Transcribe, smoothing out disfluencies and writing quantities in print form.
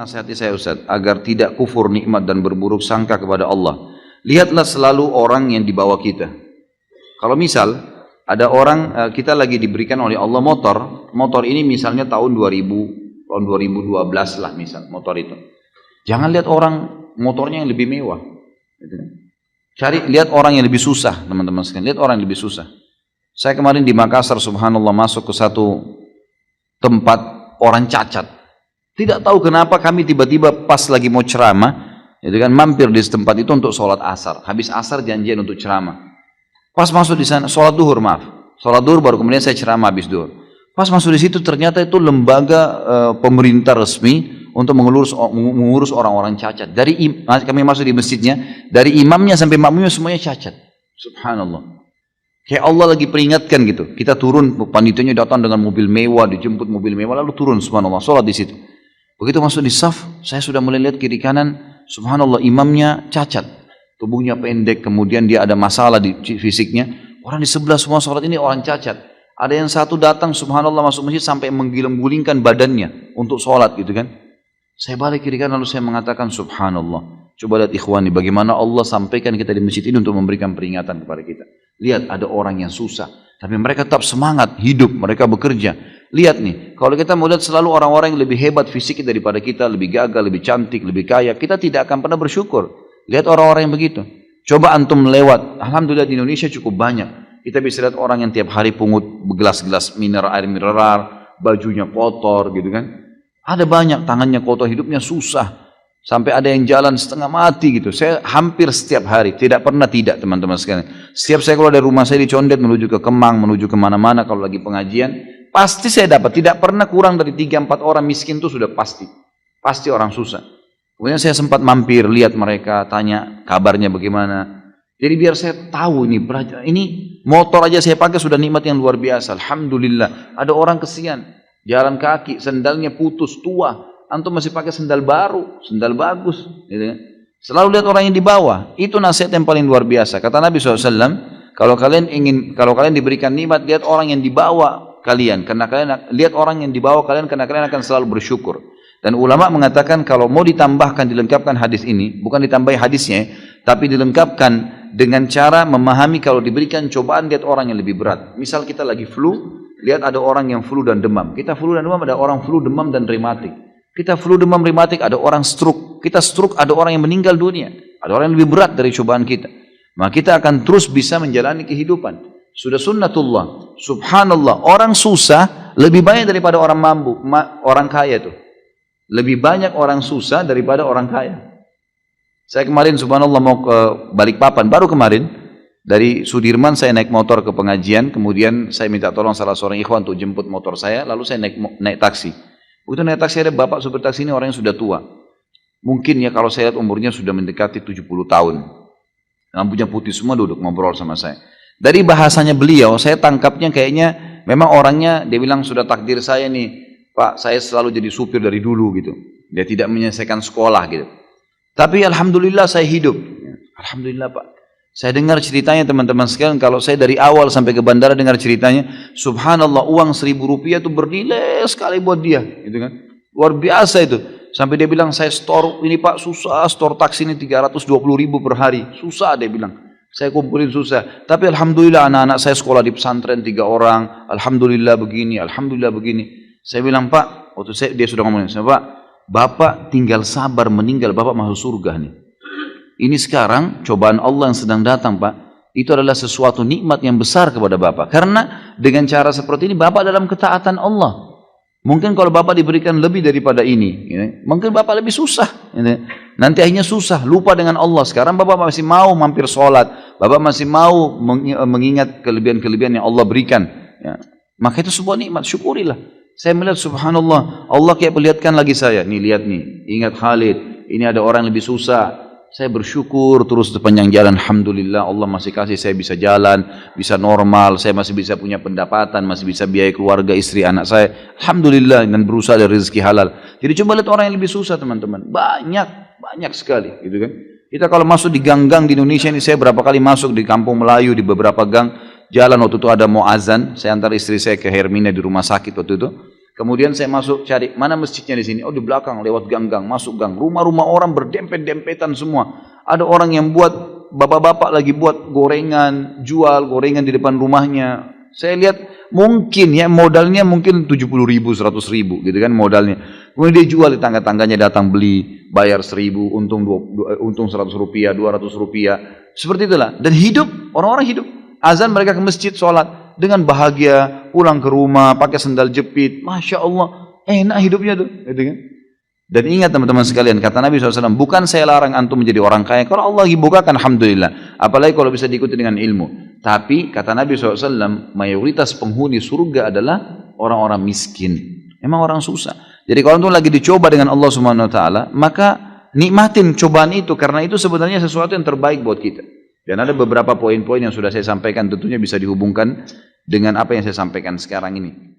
Nasihati saya Ustaz, agar tidak kufur nikmat dan berburuk sangka kepada Allah. Lihatlah selalu orang yang di bawah kita. Kalau misal ada orang, kita lagi diberikan oleh Allah motor ini misalnya tahun 2012 lah misal motor itu. Jangan lihat orang motornya yang lebih mewah. Lihat orang yang lebih susah, teman-teman sekalian. Lihat orang yang lebih susah. Saya kemarin di Makassar, subhanallah, masuk ke satu tempat orang cacat. Tidak tahu kenapa kami tiba-tiba pas lagi mau ceramah, mampir di tempat itu untuk sholat asar. Habis asar janjian untuk ceramah. Pas masuk di sana, sholat duhur baru kemudian saya ceramah habis duhur. Pas masuk di situ ternyata itu lembaga pemerintah resmi untuk mengurus orang-orang cacat. Kami masuk di masjidnya, dari imamnya sampai makmumnya semuanya cacat. Subhanallah. Kayak Allah lagi peringatkan gitu. Kita turun, panitianya datang dengan mobil mewah, dijemput mobil mewah, lalu turun, subhanallah, sholat di situ. Begitu masuk di saf, saya sudah mulai lihat kiri kanan, subhanallah, imamnya cacat, tubuhnya pendek, kemudian dia ada masalah di fisiknya. Orang di sebelah semua sholat ini orang cacat. Ada yang satu datang, subhanallah, masuk masjid sampai menggiling-gulingkan badannya untuk sholat gitu kan. Saya balik kiri kanan lalu saya mengatakan, subhanallah. Coba lihat ikhwani, bagaimana Allah sampaikan kita di masjid ini untuk memberikan peringatan kepada kita. Lihat ada orang yang susah, tapi mereka tetap semangat, hidup, mereka bekerja. Lihat nih, kalau kita mau lihat selalu orang-orang yang lebih hebat fisiknya daripada kita, lebih gagah, lebih cantik, lebih kaya, kita tidak akan pernah bersyukur. Lihat orang-orang yang begitu. Coba antum lewat, alhamdulillah di Indonesia cukup banyak. Kita bisa lihat orang yang tiap hari pungut gelas-gelas air mineral, bajunya kotor gitu kan. Ada banyak, tangannya kotor, hidupnya susah. Sampai ada yang jalan setengah mati gitu. Saya hampir setiap hari, tidak pernah tidak teman-teman sekalian. Setiap saya keluar dari rumah saya di Condet, menuju ke Kemang, menuju kemana-mana kalau lagi pengajian, pasti saya dapat, tidak pernah kurang dari 3-4 orang miskin itu sudah pasti. Pasti orang susah. Kemudian saya sempat mampir, lihat mereka, tanya kabarnya bagaimana. Jadi biar saya tahu ini motor aja saya pakai sudah nikmat yang luar biasa. Alhamdulillah. Ada orang kesian, jalan kaki, sendalnya putus, tua. Antum masih pakai sendal baru, sendal bagus. Gitu. Selalu lihat orang yang di bawah. Itu nasihat yang paling luar biasa. Kata Nabi SAW, kalau kalian diberikan nikmat, lihat orang yang di bawah kalian. Karena kalian lihat orang yang di bawah kalian, karena kalian akan selalu bersyukur. Dan ulama mengatakan kalau mau ditambahkan, dilengkapkan hadis ini, bukan ditambahi hadisnya, tapi dilengkapkan dengan cara memahami kalau diberikan cobaan, lihat orang yang lebih berat. Misal kita lagi flu, lihat ada orang yang flu dan demam. Kita flu dan demam, ada orang flu, demam dan rematik. Kita flu, demam, rematik, ada orang stroke. Kita stroke, ada orang yang meninggal dunia. Ada orang yang lebih berat dari cobaan kita. Maka kita akan terus bisa menjalani kehidupan. Sudah sunnatullah. Subhanallah. Orang susah lebih banyak daripada orang mampu, orang kaya itu. Lebih banyak orang susah daripada orang kaya. Saya kemarin subhanallah mau ke Balikpapan. Baru kemarin dari Sudirman saya naik motor ke pengajian. Kemudian saya minta tolong salah seorang ikhwan untuk jemput motor saya. Lalu saya naik taksi. Begitu naik taksi ada bapak supir taksi ini orang yang sudah tua. Mungkin ya kalau saya lihat umurnya sudah mendekati 70 tahun. Rambutnya putih semua, duduk ngobrol sama saya. Dari bahasanya beliau saya tangkapnya kayaknya memang orangnya, dia bilang sudah takdir saya nih Pak, saya selalu jadi supir dari dulu gitu. Dia tidak menyelesaikan sekolah gitu. Tapi alhamdulillah saya hidup. Alhamdulillah Pak. Saya dengar ceritanya teman-teman sekalian, kalau saya dari awal sampai ke bandara dengar ceritanya, subhanallah uang 1.000 rupiah itu bernilai sekali buat dia, gitu kan? Luar biasa itu. Sampai dia bilang saya store ini Pak susah, store taksi ini 320.000 per hari, susah dia bilang. Saya kumpulin susah. Tapi alhamdulillah anak-anak saya sekolah di pesantren 3 orang, alhamdulillah begini, alhamdulillah begini. Saya bilang Pak, waktu dia sudah ngomongin, saya Pak, Bapak tinggal sabar meninggal, Bapak masuk surga nih. Ini sekarang cobaan Allah yang sedang datang Pak. Itu adalah sesuatu nikmat yang besar kepada Bapak. Karena dengan cara seperti ini Bapak dalam ketaatan Allah. Mungkin kalau Bapak diberikan lebih daripada ini, mungkin Bapak lebih susah. Nanti akhirnya susah, lupa dengan Allah. Sekarang Bapak masih mau mampir sholat. Bapak masih mau mengingat kelebihan-kelebihan yang Allah berikan. Maka itu sebuah nikmat, syukurilah. Saya melihat subhanallah, Allah kayak perlihatkan lagi saya. Nih lihat nih, ingat Khalid. Ini ada orang yang lebih susah. Saya bersyukur terus sepanjang jalan. Alhamdulillah Allah masih kasih saya bisa jalan, bisa normal, saya masih bisa punya pendapatan, masih bisa biaya keluarga, istri, anak saya. Alhamdulillah, dan berusaha dari rezeki halal. Jadi coba lihat orang yang lebih susah teman-teman. Banyak sekali gitu kan. Kita kalau masuk di gang-gang di Indonesia ini, saya berapa kali masuk di kampung Melayu, di beberapa gang, jalan waktu itu ada mau azan, saya antar istri saya ke Hermina di rumah sakit waktu itu. Kemudian saya masuk cari, mana masjidnya di sini? Oh di belakang, lewat gang-gang, masuk gang. Rumah-rumah orang berdempet-dempetan semua. Ada orang yang buat, bapak-bapak lagi buat gorengan, jual gorengan di depan rumahnya. Saya lihat mungkin ya modalnya mungkin 70 ribu, 100 ribu gitu kan modalnya. Kemudian dia jual di tangga-tangganya, datang beli, bayar 1000, untung 100 rupiah, 200 rupiah. Seperti itulah. Dan hidup, orang-orang hidup. Azan mereka ke masjid, sholat. Dengan bahagia, pulang ke rumah, pakai sandal jepit. Masya Allah, enak hidupnya tuh. Gitu kan? Dan ingat teman-teman sekalian, kata Nabi SAW, bukan saya larang antum menjadi orang kaya. Kalau Allah lagi bukakan, alhamdulillah. Apalagi kalau bisa diikuti dengan ilmu. Tapi kata Nabi SAW, mayoritas penghuni surga adalah orang-orang miskin. Memang orang susah. Jadi kalau antum lagi dicoba dengan Allah Subhanahu Wa Taala, maka nikmatin cobaan itu, karena itu sebenarnya sesuatu yang terbaik buat kita. Dan ada beberapa poin-poin yang sudah saya sampaikan, tentunya bisa dihubungkan dengan apa yang saya sampaikan sekarang ini.